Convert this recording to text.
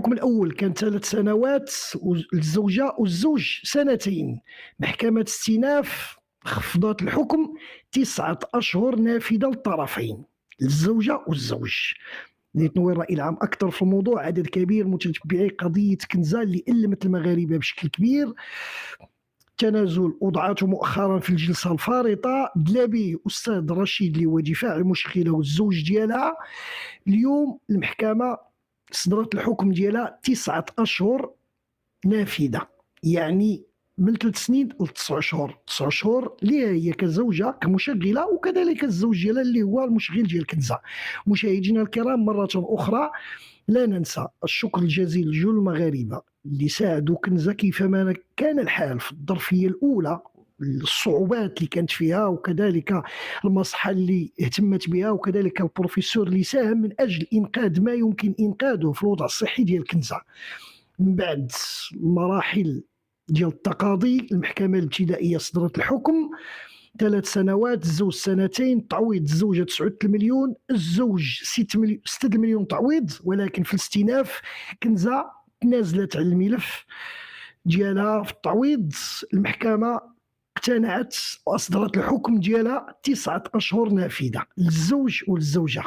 الحكم الأول كان 3 سنوات للزوجة والزوج سنتين. محكمة الاستئناف خفضت الحكم 9 أشهر نافذة للطرفين، للزوجة والزوج. لتنوير الرأي العام أكثر في الموضوع، عدد كبير متتبعي قضية كنزة اللي ألمت المغاربة بشكل كبير. تنازل وضعته مؤخرا في الجلسة الفارطة. دلابي أستاذ رشيد اللي هو دفاع المشكلة والزوج ديالها. اليوم المحكمة صدرت الحكم ديالها 9 أشهر نافذة، يعني من 3 سنين ل 9 شهور. 9 شهور ليها هي كزوجة كمشغلة، وكذلك الزوج ديالها اللي هو المشغل ديال كنزة. مشاهدينا الكرام، مرة أخرى لا ننسى الشكر الجزيل لجل المغاربة اللي ساعدوا كنزة كيفما كان الحال في الظرفية الأولى، الصعوبات اللي كانت فيها، وكذلك المصحة اللي اهتمت بها، وكذلك البروفيسور اللي ساهم من أجل إنقاذ ما يمكن إنقاذه في الوضع الصحي ديال كنزة. من بعد مراحل ديال التقاضي، المحكمة الابتدائية صدرت الحكم 3 سنوات، الزوج سنتين، تعويض الزوجة 9 مليون، الزوج 6 مليون تعويض. ولكن في الاستئناف كنزة تنازلت على الملف ديالها في التعويض. المحكمة اقتنعت وأصدرت الحكم ديالها 9 أشهر نافذة للزوج والزوجة.